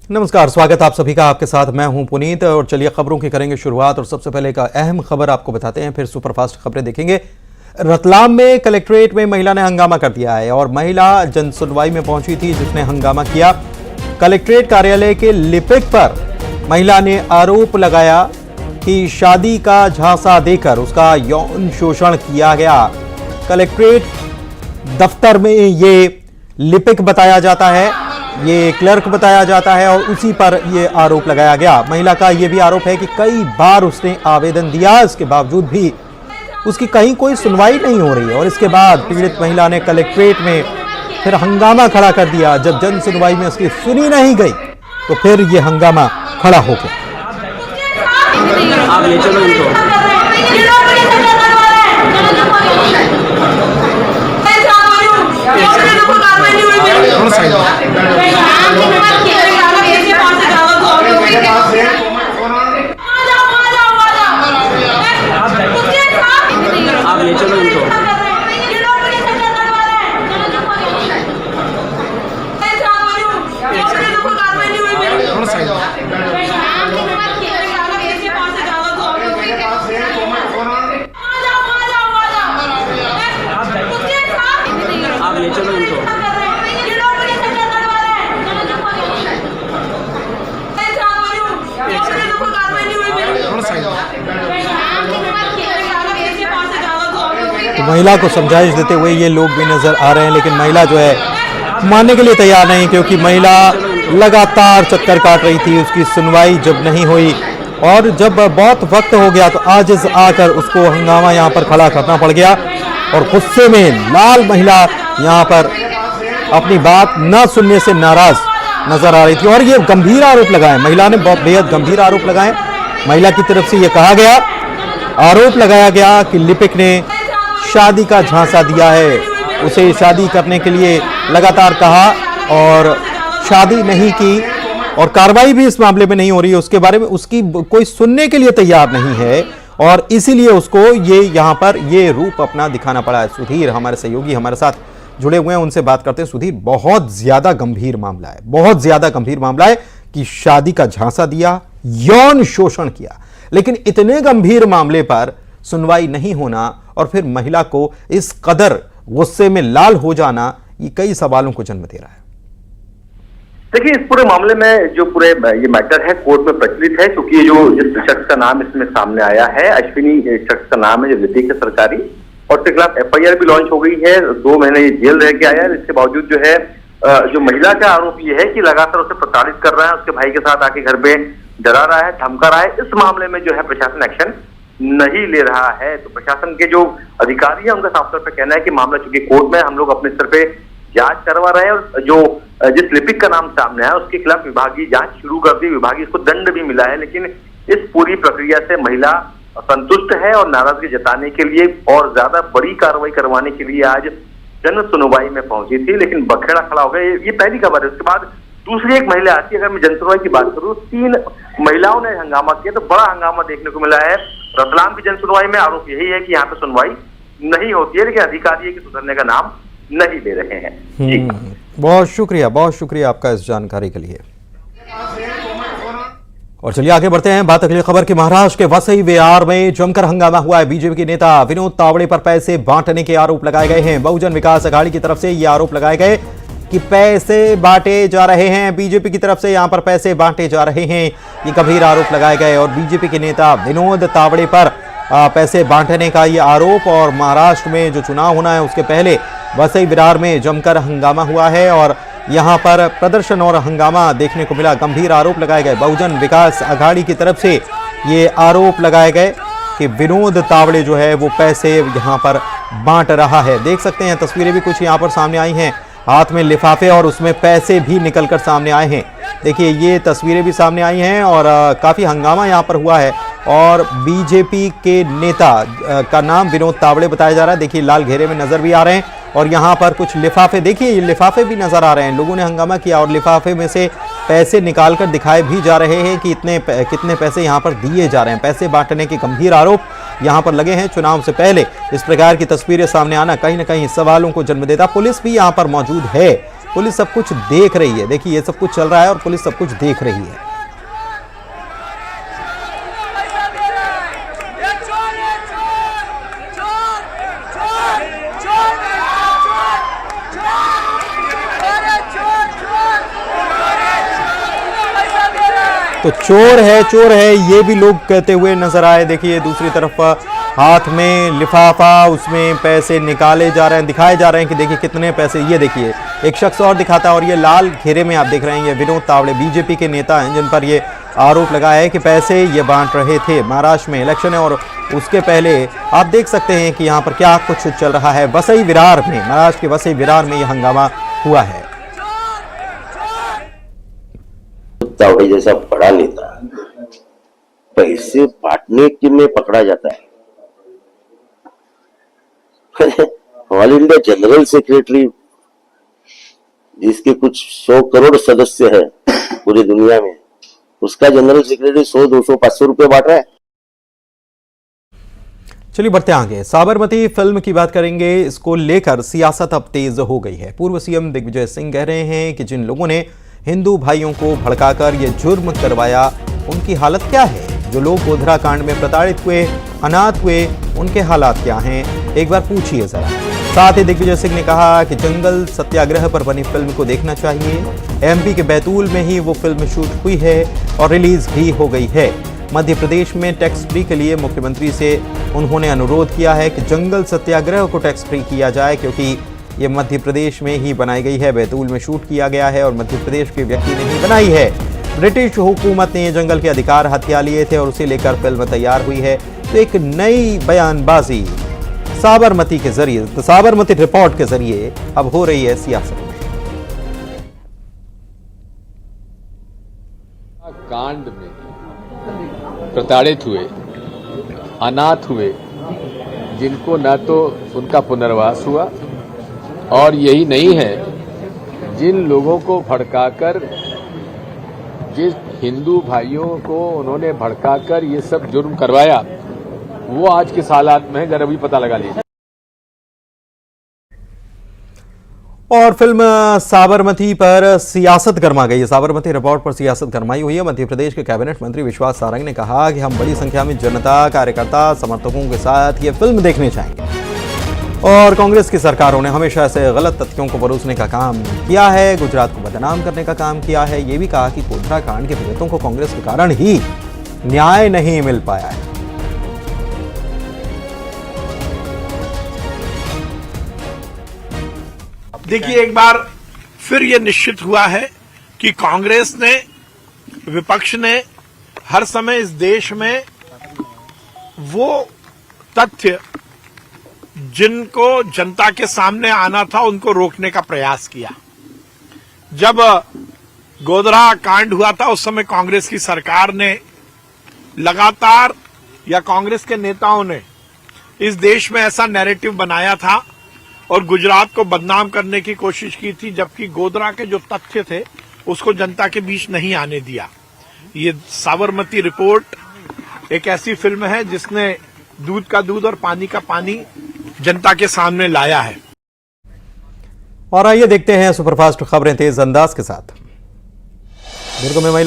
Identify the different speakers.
Speaker 1: नमस्कार, स्वागत आप सभी का। आपके साथ मैं हूं पुनीत और चलिए खबरों की करेंगे शुरुआत। और सबसे पहले का अहम खबर आपको बताते हैं, फिर सुपरफास्ट खबरें देखेंगे। रतलाम में कलेक्ट्रेट में महिला ने हंगामा कर दिया है और महिला जनसुनवाई में पहुंची थी जिसने हंगामा किया। कलेक्ट्रेट कार्यालय के लिपिक पर महिला ने आरोप लगाया कि शादी का झांसा देकर उसका यौन शोषण किया गया। कलेक्ट्रेट दफ्तर में ये लिपिक बताया जाता है, ये क्लर्क बताया जाता है और उसी पर ये आरोप लगाया गया। महिला का ये भी आरोप है कि कई बार उसने आवेदन दिया, इसके बावजूद भी उसकी कहीं कोई सुनवाई नहीं हो रही और इसके बाद पीड़ित महिला ने कलेक्ट्रेट में फिर हंगामा खड़ा कर दिया। जब जन सुनवाई में उसकी सुनी नहीं गई तो फिर ये हंगामा खड़ा हो गया। तो महिला को समझाइश देते हुए ये लोग भी नजर आ रहे हैं, लेकिन महिला जो है मानने के लिए तैयार नहीं, क्योंकि महिला लगातार चक्कर काट रही थी। उसकी सुनवाई जब नहीं हुई और जब बहुत वक्त हो गया तो आजिज आकर उसको हंगामा यहाँ पर खड़ा करना पड़ गया और गुस्से में लाल महिला यहाँ पर अपनी बात न सुनने से नाराज नजर आ रही थी और ये गंभीर आरोप लगाए। महिला ने बहुत बेहद गंभीर आरोप लगाए। महिला की तरफ से ये कहा गया, आरोप लगाया गया कि लिपिक ने शादी का झांसा दिया है, उसे शादी करने के लिए लगातार कहा और शादी नहीं की और कार्रवाई भी इस मामले में नहीं हो रही है। उसके बारे में उसकी कोई सुनने के लिए तैयार नहीं है और इसीलिए उसको ये यहाँ पर ये रूप अपना दिखाना पड़ा है। सुधीर हमारे सहयोगी हमारे साथ जुड़े हुए हैं, उनसे बात करते हैं। सुधीर, बहुत ज्यादा गंभीर मामला है, बहुत ज्यादा गंभीर मामला है कि शादी का झांसा दिया, यौन शोषण किया, लेकिन इतने गंभीर मामले पर सुनवाई नहीं होना और फिर महिला को इस कदर गुस्से में लाल हो जाना, ये कई सवालों को जन्म दे रहा है।
Speaker 2: देखिए, इस पूरे मामले में जो पूरे ये मैटर है कोर्ट में प्रचलित है, क्योंकि जो जिस शख्स का नाम इसमें सामने आया है, अश्विनी शख्स का नाम है, जो लिपिक है सरकारी, और उसके खिलाफ एफआईआर भी लॉन्च हो गई है। 2 महीने ये जेल रह के आया है। इसके बावजूद जो है जो महिला का आरोप ये है कि लगातार उसे प्रताड़ित कर रहा है, उसके भाई के साथ आके घर पे डरा रहा है, धमका रहा है। इस मामले में जो है प्रशासन एक्शन नहीं ले रहा है। तो प्रशासन के जो अधिकारी हैं उनका साफ तौर पर कहना है कि मामला चूंकि कोर्ट में, हम लोग अपने स्तर पे जांच करवा रहे हैं और जो जिस लिपिक का नाम सामने आया उसके खिलाफ विभागीय जांच शुरू कर दी, विभागीय इसको दंड भी मिला है। लेकिन इस पूरी प्रक्रिया से महिला संतुष्ट है और नाराजगी जताने के लिए और ज्यादा बड़ी कार्रवाई करवाने के लिए आज जन सुनवाई में पहुंची थी, लेकिन बखेड़ा खड़ा हो गया। ये पहली खबर है। उसके बाद दूसरी एक महिला आती है। अगर मैं जन सुनवाई की बात करूं, 3 महिलाओं ने हंगामा किया, तो बड़ा हंगामा देखने को मिला है। रतलाम की जन सुनवाई में आरोप यही है कि यहाँ पे सुनवाई नहीं होती है, लेकिन अधिकारी की सुधरने का नाम नहीं ले रहे हैं।
Speaker 1: बहुत शुक्रिया आपका इस जानकारी के लिए। और चलिए आगे बढ़ते हैं, बात अगली खबर की। महाराष्ट्र के वसई विहार में जमकर हंगामा हुआ है। बीजेपी के नेता विनोद तावड़े पर पैसे बांटने के आरोप लगाए गए हैं। बहुजन विकास अघाड़ी की तरफ से ये आरोप लगाए गए कि पैसे बांटे जा रहे हैं, बीजेपी की तरफ से यहां पर पैसे बांटे जा रहे हैं, ये गंभीर आरोप लगाए गए। और बीजेपी के नेता विनोद तावड़े पर पैसे बांटने का ये आरोप, और महाराष्ट्र में जो चुनाव होना है उसके पहले वसई विहार में जमकर हंगामा हुआ है और यहां पर प्रदर्शन और हंगामा देखने को मिला। गंभीर आरोप लगाए गए। बहुजन विकास अघाड़ी की तरफ से ये आरोप लगाए गए कि विनोद तावड़े जो है वो पैसे यहां पर बांट रहा है। देख सकते हैं तस्वीरें भी कुछ यहां पर सामने आई हैं, हाथ में लिफाफे और उसमें पैसे भी निकलकर सामने आए हैं। देखिए ये तस्वीरें भी सामने आई हैं और काफ़ी हंगामा यहाँ पर हुआ है। और बीजेपी के नेता का नाम विनोद तावड़े बताया जा रहा है। देखिए लाल घेरे में नजर भी आ रहे हैं और यहाँ पर कुछ लिफाफे, देखिए ये लिफाफे भी नजर आ रहे हैं। लोगों ने हंगामा किया और लिफाफे में से पैसे निकालकर दिखाए भी जा रहे हैं कि कितने पैसे यहाँ पर दिए जा रहे हैं। पैसे बांटने के गंभीर आरोप यहाँ पर लगे हैं। चुनाव से पहले इस प्रकार की तस्वीरें सामने आना कहीं ना कहीं सवालों को जन्म देता। पुलिस भी यहाँ पर मौजूद है, पुलिस सब कुछ देख रही है। देखिए ये सब कुछ चल रहा है और पुलिस सब कुछ देख रही है। तो चोर है ये भी लोग कहते हुए नजर आए। देखिए दूसरी तरफ हाथ में लिफाफा, उसमें पैसे निकाले जा रहे हैं, दिखाए जा रहे हैं कि देखिए कितने पैसे। ये देखिए एक शख्स और दिखाता है और ये लाल घेरे में आप देख रहे हैं ये विनोद तावड़े बीजेपी के नेता हैं जिन पर ये आरोप लगाया है कि पैसे ये बांट रहे थे। महाराष्ट्र में इलेक्शन है और उसके पहले आप देख सकते हैं कि यहाँ पर क्या कुछ चल रहा है। वसई विरार में, महाराष्ट्र के वसई विरार में यह हंगामा हुआ है।
Speaker 3: तावड़े जैसा बड़ा नेता पैसे बांटने के में पकड़ा जाता है। ऑल इंडिया जनरल सेक्रेटरी जिसके कुछ 100 करोड़ सदस्य है पूरी दुनिया में, उसका जनरल सेक्रेटरी 100, 200, 500 रुपए बांट रहा है।
Speaker 1: चलिए बढ़ते आगे। साबरमती फिल्म की बात करेंगे। इसको लेकर सियासत अब तेज हो गई है। पूर्व सीएम दिग्विजय सिंह कह रहे हैं कि जिन लोगों ने हिंदू भाइयों को भड़काकर ये जुर्म करवाया उनकी हालत क्या है। जो लोग गोधरा कांड में प्रताड़ित हुए, अनाथ हुए, उनके हालात क्या हैं, एक बार पूछिए जरा। साथ ही दिग्विजय सिंह ने कहा कि जंगल सत्याग्रह पर बनी फिल्म को देखना चाहिए। एमपी के बैतूल में ही वो फिल्म शूट हुई है और रिलीज भी हो गई है। मध्य प्रदेश में टैक्स फ्री के लिए मुख्यमंत्री से उन्होंने अनुरोध किया है कि जंगल सत्याग्रह को टैक्स फ्री किया जाए, क्योंकि ये मध्य प्रदेश में ही बनाई गई है, बैतूल में शूट किया गया है और मध्य प्रदेश के व्यक्ति ने ही बनाई है। ब्रिटिश हुकूमत ने जंगल के अधिकार हथिया लिए थे और उसे लेकर फिल्म तैयार हुई है। तो एक नई बयानबाजी साबरमती के जरिए, तो साबरमती रिपोर्ट के जरिए अब हो रही है सियासत में।
Speaker 4: कांड में प्रताड़ित हुए, अनाथ हुए, जिनको न तो उनका पुनर्वास हुआ और यही नहीं है, जिन लोगों को भड़काकर, जिस हिंदू भाइयों को उन्होंने भड़काकर ये सब जुर्म करवाया, वो आज किस हालात में है जरा भी पता लगा लीजिए।
Speaker 1: और फिल्म साबरमती पर सियासत गरमा गई है। साबरमती रिपोर्ट पर सियासत गरमाई हुई है। मध्य प्रदेश के कैबिनेट मंत्री विश्वास सारंग ने कहा कि हम बड़ी संख्या में जनता, कार्यकर्ता, समर्थकों के साथ ये फिल्म देखने जाएंगे। और कांग्रेस की सरकारों ने हमेशा ऐसे गलत तथ्यों को परोसने का काम किया है, गुजरात को बदनाम करने का काम किया है। ये भी कहा कि गोधरा कांड के पीड़ितों को कांग्रेस के कारण ही न्याय नहीं मिल पाया है।
Speaker 5: देखिए, एक बार फिर ये निश्चित हुआ है कि कांग्रेस ने, विपक्ष ने हर समय इस देश में वो तथ्य जिनको जनता के सामने आना था उनको रोकने का प्रयास किया। जब गोधरा कांड हुआ था उस समय कांग्रेस की सरकार ने लगातार, या कांग्रेस के नेताओं ने इस देश में ऐसा नैरेटिव बनाया था और गुजरात को बदनाम करने की कोशिश की थी, जबकि गोधरा के जो तथ्य थे उसको जनता के बीच नहीं आने दिया। ये साबरमती रिपोर्ट एक ऐसी फिल्म है जिसने दूध का दूध और पानी का पानी जनता के सामने लाया है।
Speaker 1: और आइए देखते हैं सुपरफास्ट खबरें तेज अंदाज के साथ।